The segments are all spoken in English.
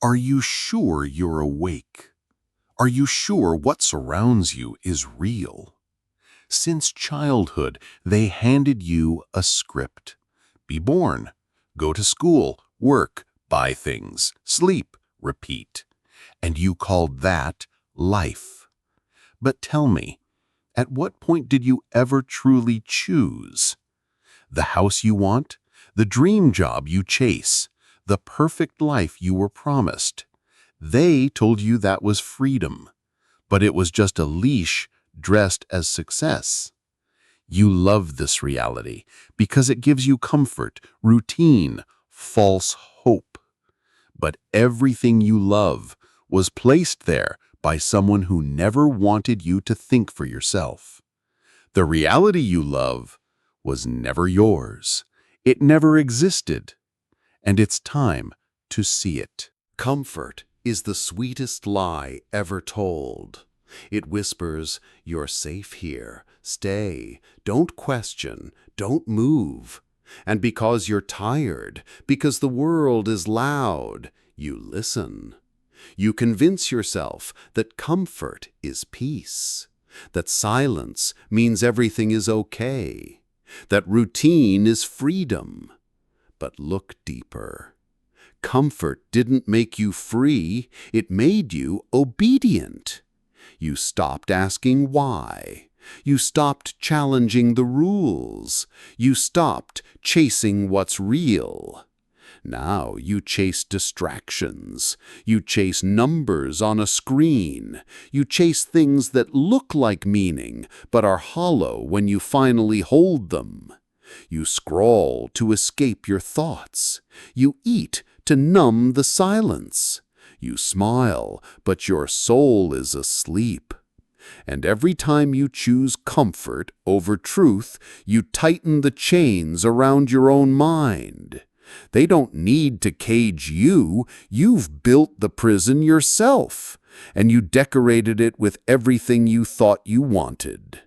Are you sure you're awake? Are you sure what surrounds you is real? Since childhood, they handed you a script. Be born, go to school, work, buy things, sleep, repeat. And you called that life. But tell me, at what point did you ever truly choose? The house you want? The dream job you chase? The perfect life you were promised? They told you that was freedom, but it was just a leash dressed as success. You love this reality because it gives you comfort, routine, false hope. But everything you love was placed there by someone who never wanted you to think for yourself. The reality you love was never yours. It never existed. And it's time to see it. Comfort is the sweetest lie ever told. It whispers, "You're safe here. Stay. Don't question. Don't move." And because you're tired, because the world is loud, you listen. You convince yourself that comfort is peace, that silence means everything is okay, that routine is freedom. But look deeper. Comfort didn't make you free, it made you obedient. You stopped asking why. You stopped challenging the rules. You stopped chasing what's real. Now you chase distractions. You chase numbers on a screen. You chase things that look like meaning, but are hollow when you finally hold them. You scroll to escape your thoughts. You eat to numb the silence. You smile, but your soul is asleep. And every time you choose comfort over truth, you tighten the chains around your own mind. They don't need to cage you. You've built the prison yourself, and you decorated it with everything you thought you wanted.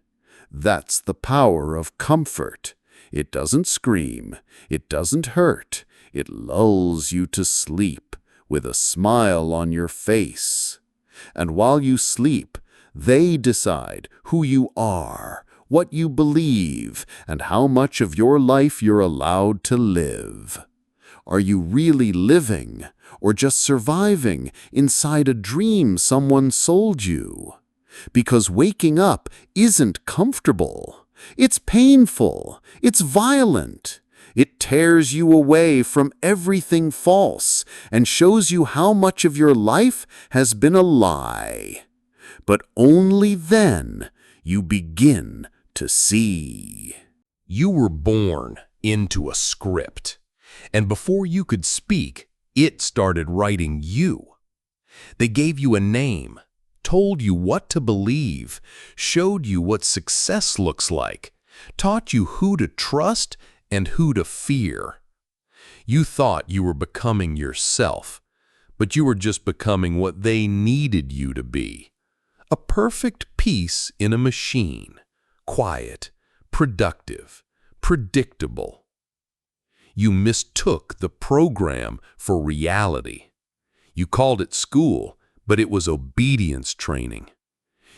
That's the power of comfort. It doesn't scream. It doesn't hurt. It lulls you to sleep with a smile on your face. And while you sleep, they decide who you are, what you believe, and how much of your life you're allowed to live. Are you really living, or just surviving inside a dream someone sold you? Because waking up isn't comfortable. It's painful. It's violent. It tears you away from everything false and shows you how much of your life has been a lie. But only then you begin to see. You were born into a script, and before you could speak, it started writing you. They gave you a name, told you what to believe, showed you what success looks like, taught you who to trust and who to fear. You thought you were becoming yourself, but you were just becoming what they needed you to be. A perfect piece in a machine, quiet, productive, predictable. You mistook the program for reality. You called it school, but it was obedience training.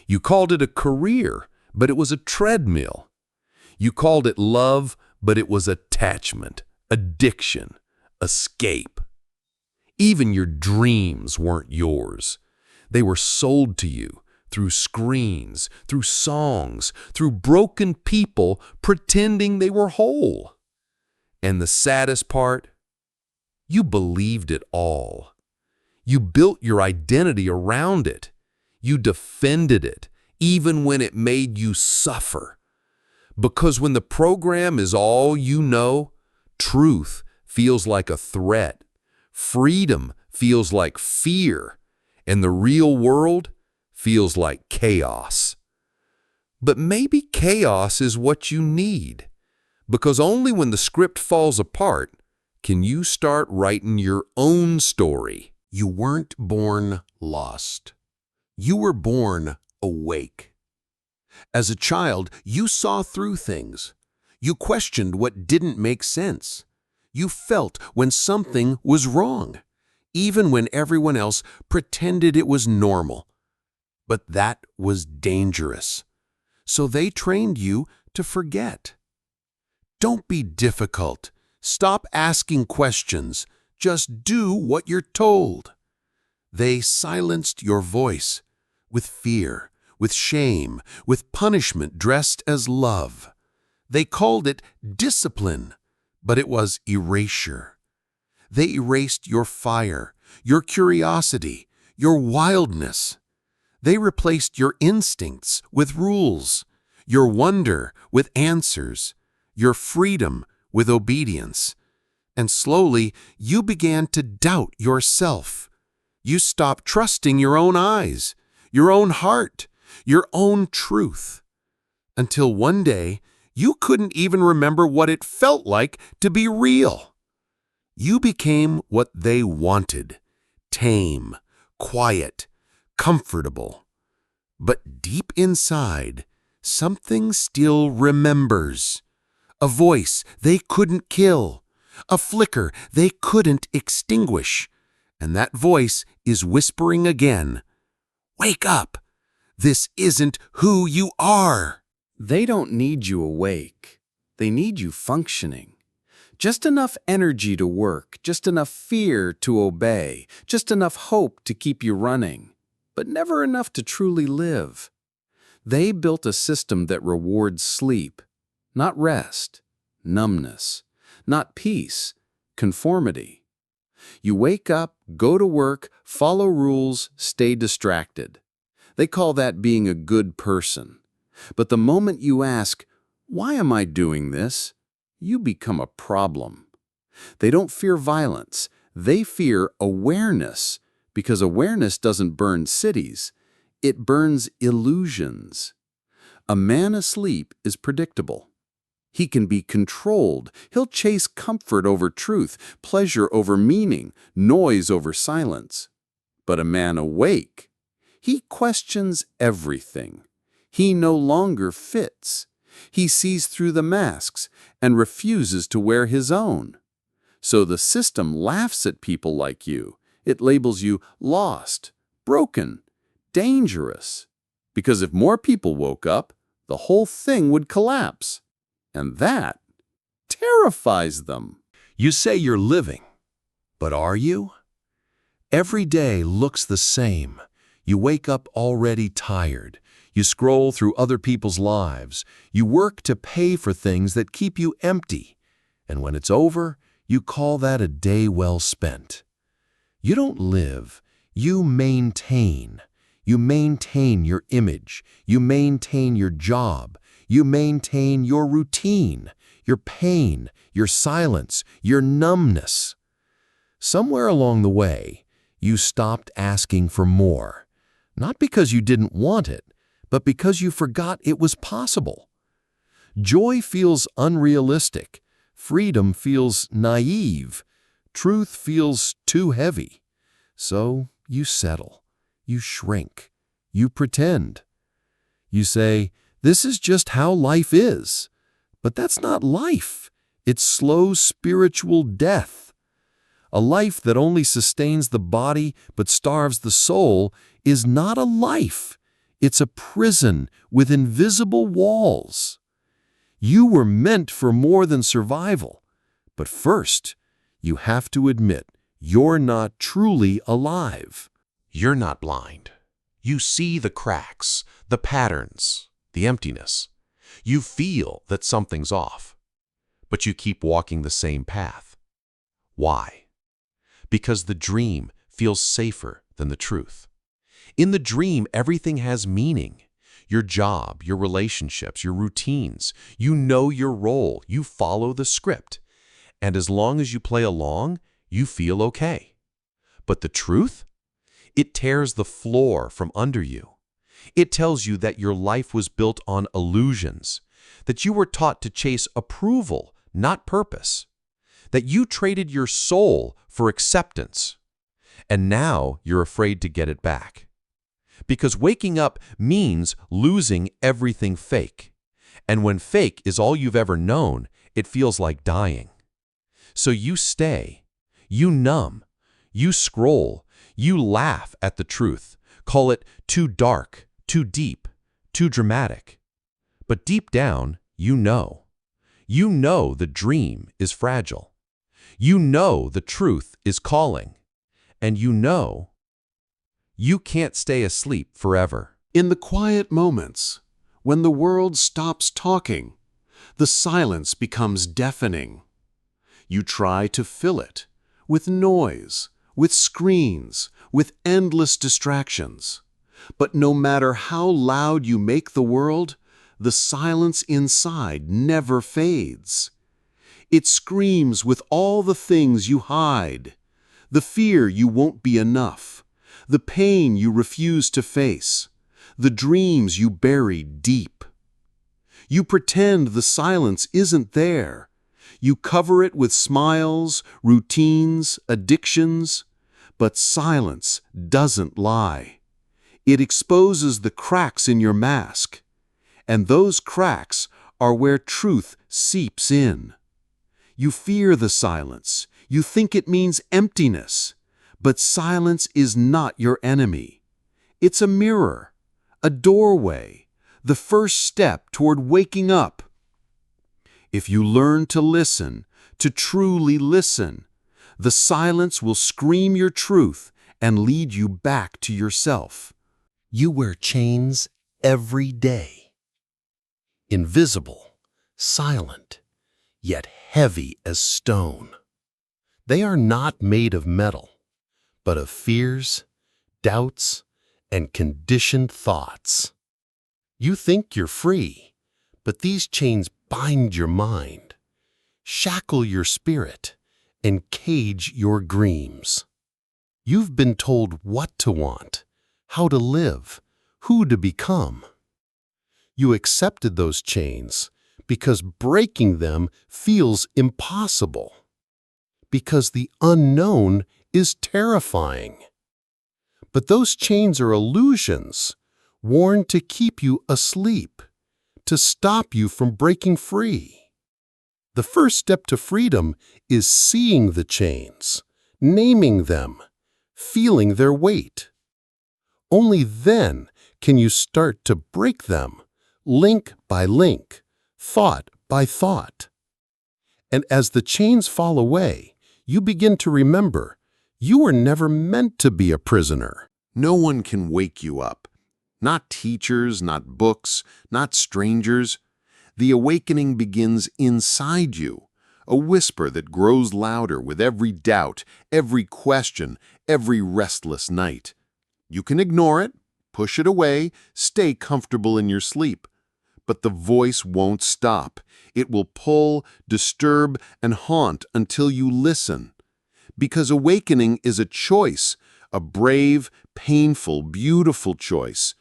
You called it a career, but it was a treadmill. You called it love, but it was attachment, addiction, escape. Even your dreams weren't yours. They were sold to you through screens, through songs, through broken people pretending they were whole. And the saddest part, you believed it all. You built your identity around it. You defended it, even when it made you suffer. Because when the program is all you know, truth feels like a threat, freedom feels like fear, and the real world feels like chaos. But maybe chaos is what you need, because only when the script falls apart can you start writing your own story. You weren't born lost. You were born awake. As a child, you saw through things. You questioned what didn't make sense. You felt when something was wrong, even when everyone else pretended it was normal. But that was dangerous. So they trained you to forget. Don't be difficult. Stop asking questions. Just do what you're told. They silenced your voice with fear, with shame, with punishment dressed as love. They called it discipline, but it was erasure. They erased your fire, your curiosity, your wildness. They replaced your instincts with rules, your wonder with answers, your freedom with obedience. And slowly, you began to doubt yourself. You stopped trusting your own eyes, your own heart, your own truth. Until one day, you couldn't even remember what it felt like to be real. You became what they wanted: tame, quiet, comfortable. But deep inside, something still remembers. A voice they couldn't kill, a flicker they couldn't extinguish. And that voice is whispering again, "Wake up! This isn't who you are." They don't need you awake. They need you functioning. Just enough energy to work, just enough fear to obey, just enough hope to keep you running, but never enough to truly live. They built a system that rewards sleep, not rest, numbness, not peace, conformity. You wake up, go to work, follow rules, stay distracted. They call that being a good person. But the moment you ask, "Why am I doing this?" you become a problem. They don't fear violence. They fear awareness, because awareness doesn't burn cities. It burns illusions. A man asleep is predictable. He can be controlled. He'll chase comfort over truth, pleasure over meaning, noise over silence. But a man awake, he questions everything. He no longer fits. He sees through the masks and refuses to wear his own. So the system laughs at people like you. It labels you lost, broken, dangerous. Because if more people woke up, the whole thing would collapse. And that terrifies them. You say you're living, but are you? Every day looks the same. You wake up already tired. You scroll through other people's lives. You work to pay for things that keep you empty. And when it's over, you call that a day well spent. You don't live, you maintain. You maintain your image. You maintain your job. You maintain your routine, your pain, your silence, your numbness. Somewhere along the way, you stopped asking for more. Not because you didn't want it, but because you forgot it was possible. Joy feels unrealistic. Freedom feels naive. Truth feels too heavy. So you settle. You shrink. You pretend. You say, "This is just how life is." But that's not life. It's slow spiritual death. A life that only sustains the body but starves the soul is not a life. It's a prison with invisible walls. You were meant for more than survival. But first, you have to admit you're not truly alive. You're not blind. You see the cracks, the patterns, the emptiness. You feel that something's off, but you keep walking the same path. Why? Because the dream feels safer than the truth. In the dream, everything has meaning. Your job, your relationships, your routines. You know your role. You follow the script. And as long as you play along, you feel okay. But the truth? It tears the floor from under you. It tells you that your life was built on illusions, that you were taught to chase approval, not purpose, that you traded your soul for acceptance, and now you're afraid to get it back. Because waking up means losing everything fake, and when fake is all you've ever known, it feels like dying. So you stay, you numb, You scroll, you laugh at the truth, call it too dark, too deep, too dramatic. But deep down, you know. You know the dream is fragile. You know the truth is calling. And you know you can't stay asleep forever. In the quiet moments, when the world stops talking, the silence becomes deafening. You try to fill it with noise, with screens, with endless distractions. But no matter how loud you make the world, the silence inside never fades. It screams with all the things you hide, the fear you won't be enough, the pain you refuse to face, the dreams you bury deep. You pretend the silence isn't there. You cover it with smiles, routines, addictions. But silence doesn't lie. It exposes the cracks in your mask. And those cracks are where truth seeps in. You fear the silence. You think it means emptiness. But silence is not your enemy. It's a mirror, a doorway, the first step toward waking up. If you learn to listen, to truly listen, the silence will scream your truth and lead you back to yourself. You wear chains every day. Invisible, silent, yet heavy as stone. They are not made of metal, but of fears, doubts, and conditioned thoughts. You think you're free, but these chains bind your mind, shackle your spirit, and cage your dreams. You've been told what to want, how to live, who to become. You accepted those chains because breaking them feels impossible, because the unknown is terrifying. But those chains are illusions, worn to keep you asleep, to stop you from breaking free. The first step to freedom is seeing the chains, naming them, feeling their weight. Only then can you start to break them, link by link, thought by thought. And as the chains fall away, you begin to remember you were never meant to be a prisoner. No one can wake you up. Not teachers, not books, not strangers. The awakening begins inside you, a whisper that grows louder with every doubt, every question, every restless night. You can ignore it, push it away, stay comfortable in your sleep. But the voice won't stop. It will pull, disturb, and haunt until you listen. Because awakening is a choice, a brave, painful, beautiful choice.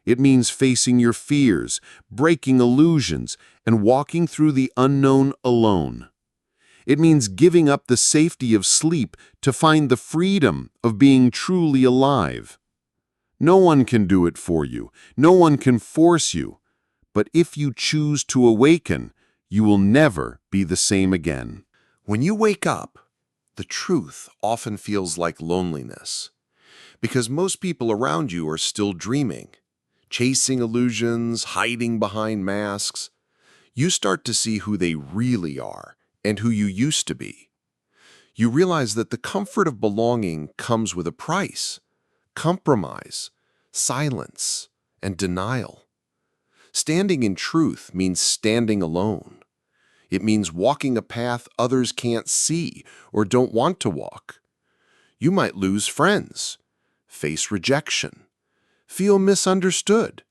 It means facing your fears, breaking illusions, and walking through the unknown alone. It means giving up the safety of sleep to find the freedom of being truly alive. No one can do it for you. No one can force you. But if you choose to awaken, you will never be the same again. When you wake up, the truth often feels like loneliness, because most people around you are still dreaming, chasing illusions, hiding behind masks. You start to see who they really are and who you used to be. You realize that the comfort of belonging comes with a price: compromise, silence, and denial. Standing in truth means standing alone. It means walking a path others can't see or don't want to walk. You might lose friends, face rejection, feel misunderstood.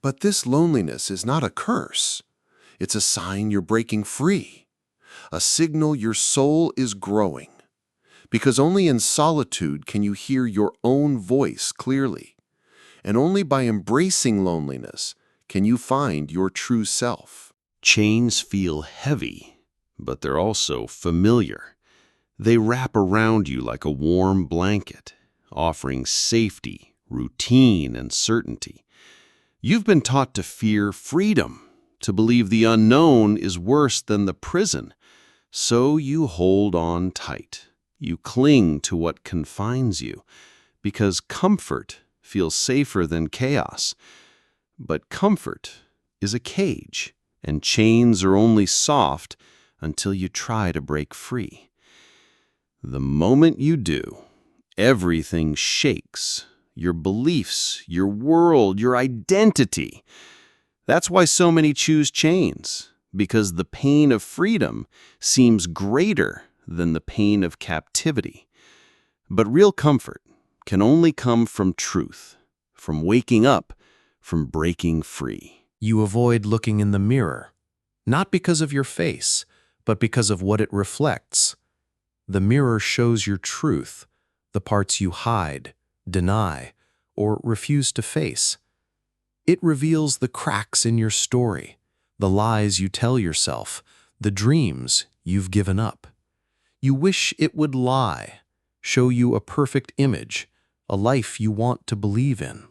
But this loneliness is not a curse. It's a sign you're breaking free, a signal your soul is growing. Because only in solitude can you hear your own voice clearly. And only by embracing loneliness can you find your true self. Chains feel heavy, but they're also familiar. They wrap around you like a warm blanket, offering safety, routine, and certainty. You've been taught to fear freedom, to believe the unknown is worse than the prison, so you hold on tight. You cling to what confines you, because comfort feels safer than chaos. But comfort is a cage, and chains are only soft until you try to break free. The moment you do, everything shakes. Your beliefs, your world, your identity. That's why so many choose chains, because the pain of freedom seems greater than the pain of captivity. But real comfort can only come from truth, from waking up, from breaking free. You avoid looking in the mirror, not because of your face, but because of what it reflects. The mirror shows your truth, the parts you hide, deny, or refuse to face. It reveals the cracks in your story, the lies you tell yourself, the dreams you've given up. You wish it would lie, show you a perfect image, a life you want to believe in.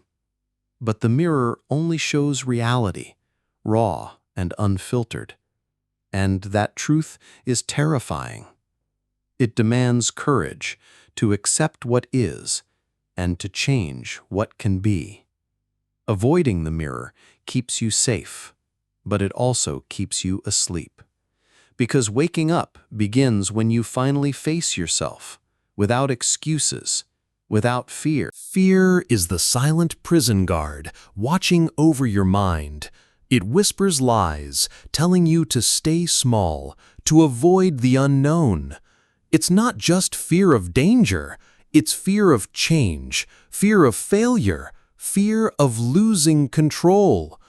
But the mirror only shows reality, raw and unfiltered. And that truth is terrifying. It demands courage to accept what is and to change what can be. Avoiding the mirror keeps you safe, but it also keeps you asleep. Because waking up begins when you finally face yourself, without excuses, without fear. Fear is the silent prison guard watching over your mind. It whispers lies, telling you to stay small, to avoid the unknown. It's not just fear of danger, it's fear of change, fear of failure, fear of losing control.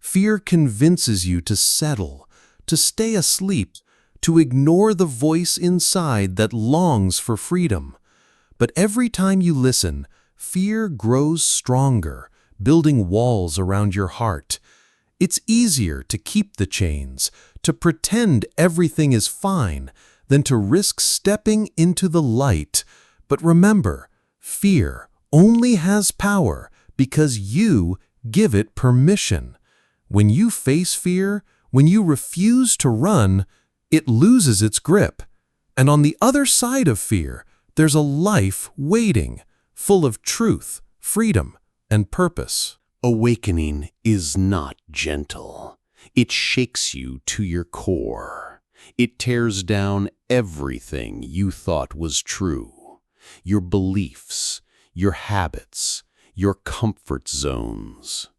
Fear convinces you to settle, to stay asleep, to ignore the voice inside that longs for freedom. But every time you listen, fear grows stronger, building walls around your heart. It's easier to keep the chains, to pretend everything is fine, than to risk stepping into the light. But remember, fear only has power because you give it permission. When you face fear, when you refuse to run, it loses its grip. And on the other side of fear, there's a life waiting, full of truth, freedom, and purpose. Awakening is not gentle. It shakes you to your core. It tears down everything you thought was true. Your beliefs, your habits, your comfort zones.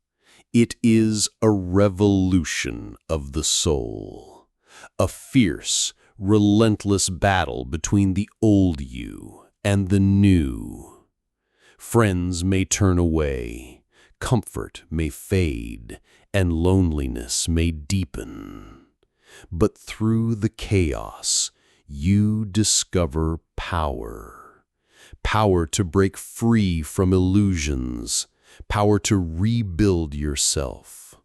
It is a revolution of the soul. A fierce, relentless battle between the old you and the new. Friends may turn away, comfort may fade, and loneliness may deepen. But through the chaos, you discover power. Power to break free from illusions, power to rebuild yourself.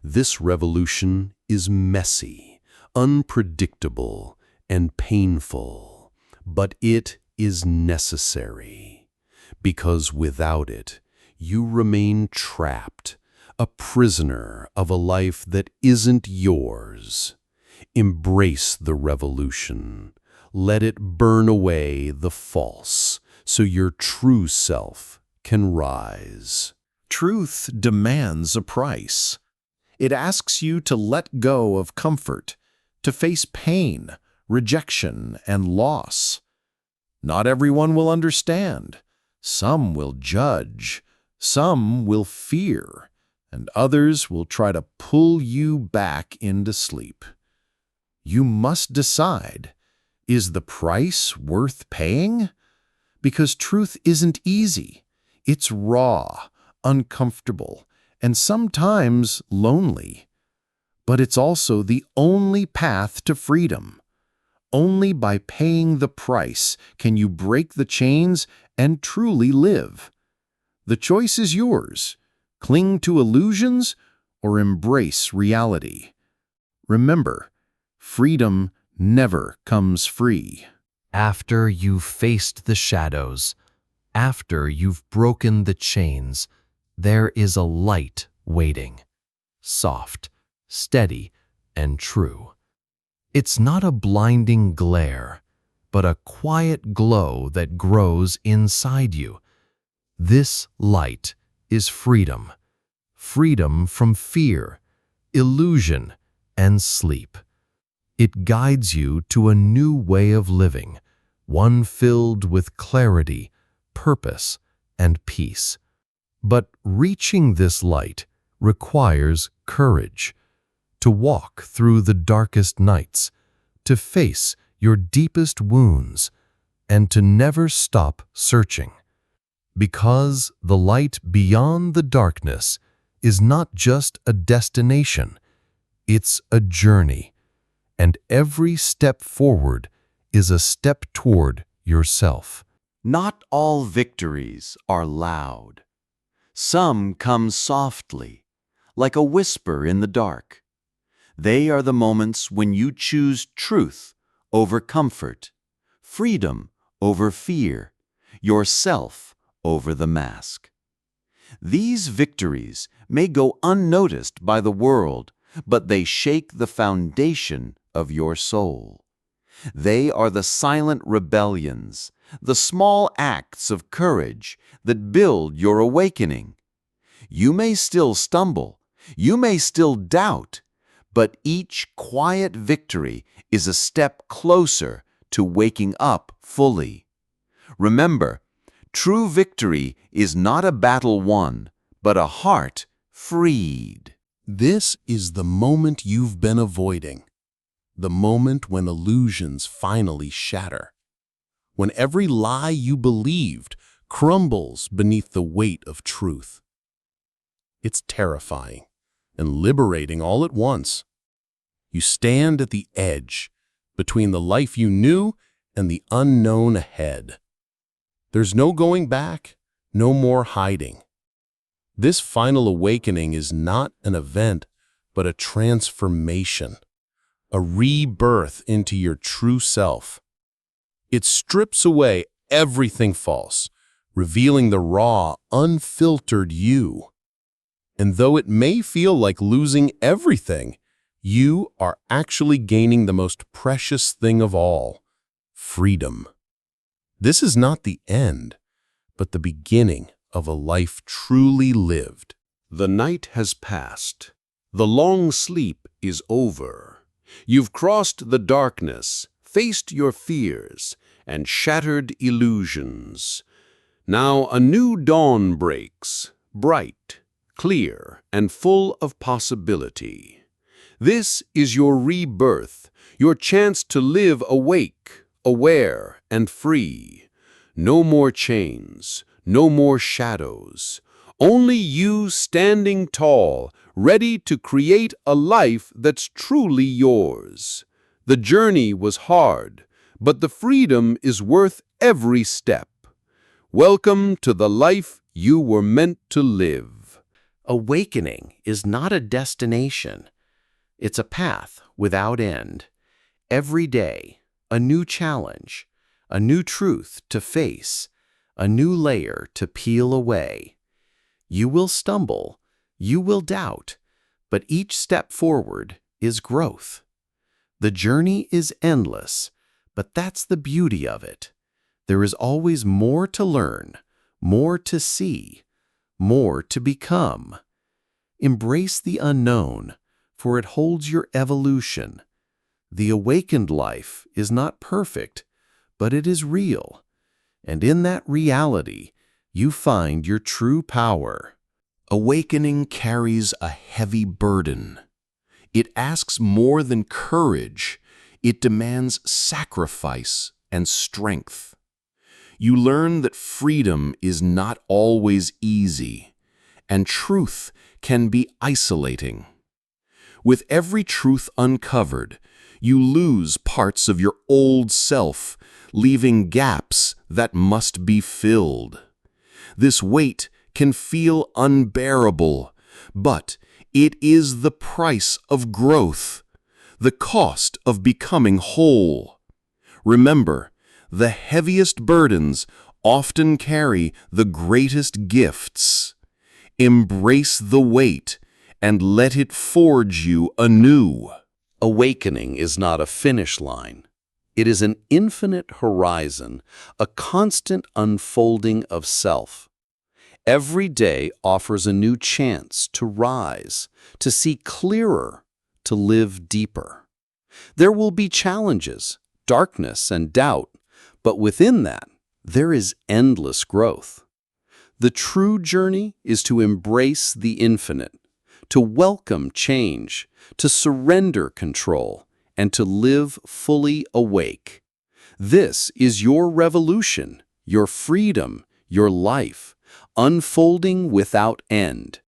This revolution is messy, unpredictable, and painful, but it is necessary, because without it, you remain trapped, a prisoner of a life that isn't yours. Embrace the revolution. Let it burn away the false, so your true self can rise. Truth demands a price. It asks you to let go of comfort, to face pain, rejection, and loss. Not everyone will understand. Some will judge, some will fear, and others will try to pull you back into sleep. You must decide, is the price worth paying? Because truth isn't easy. It's raw, uncomfortable, and sometimes lonely. But it's also the only path to freedom. Only by paying the price can you break the chains and truly live. The choice is yours. Cling to illusions or embrace reality. Remember, freedom never comes free. After you've faced the shadows, after you've broken the chains, there is a light waiting, soft, steady, and true. It's not a blinding glare, but a quiet glow that grows inside you. This light is freedom. Freedom from fear, illusion, and sleep. It guides you to a new way of living, one filled with clarity, purpose, and peace. But reaching this light requires courage, to walk through the darkest nights, to face your deepest wounds, and to never stop searching. Because the light beyond the darkness is not just a destination, it's a journey, and every step forward is a step toward yourself. Not all victories are loud. Some come softly, like a whisper in the dark. They are the moments when you choose truth over comfort, freedom over fear, yourself over the mask. These victories may go unnoticed by the world, but they shake the foundation of your soul. They are the silent rebellions, the small acts of courage that build your awakening. You may still stumble, you may still doubt, but each quiet victory is a step closer to waking up fully. Remember, true victory is not a battle won, but a heart freed. This is the moment you've been avoiding. The moment when illusions finally shatter. When every lie you believed crumbles beneath the weight of truth. It's terrifying and liberating all at once. You stand at the edge, between the life you knew and the unknown ahead. There's no going back, no more hiding. This final awakening is not an event, but a transformation, a rebirth into your true self. It strips away everything false, revealing the raw, unfiltered you. And though it may feel like losing everything, you are actually gaining the most precious thing of all, freedom. This is not the end, but the beginning of a life truly lived. The night has passed. The long sleep is over. You've crossed the darkness, faced your fears, and shattered illusions. Now a new dawn breaks, bright, clear, and full of possibility. This is your rebirth, your chance to live awake, aware, and free. No more chains, no more shadows. Only you standing tall, ready to create a life that's truly yours. The journey was hard, but the freedom is worth every step. Welcome to the life you were meant to live. Awakening is not a destination. It's a path without end. Every day, a new challenge, a new truth to face, a new layer to peel away. You will stumble, you will doubt, but each step forward is growth. The journey is endless, but that's the beauty of it. There is always more to learn, more to see, more to become. Embrace the unknown, for it holds your evolution. The awakened life is not perfect, but it is real. And in that reality, you find your true power. Awakening carries a heavy burden. It asks more than courage. It demands sacrifice and strength. You learn that freedom is not always easy, and truth can be isolating. With every truth uncovered, you lose parts of your old self, leaving gaps that must be filled. This weight can feel unbearable, but it is the price of growth, the cost of becoming whole. Remember, the heaviest burdens often carry the greatest gifts. Embrace the weight and let it forge you anew. Awakening is not a finish line. It is an infinite horizon, a constant unfolding of self. Every day offers a new chance to rise, to see clearer, to live deeper. There will be challenges, darkness and doubt, but within that, there is endless growth. The true journey is to embrace the infinite, to welcome change, to surrender control, and to live fully awake. This is your revolution, your freedom, your life, unfolding without end.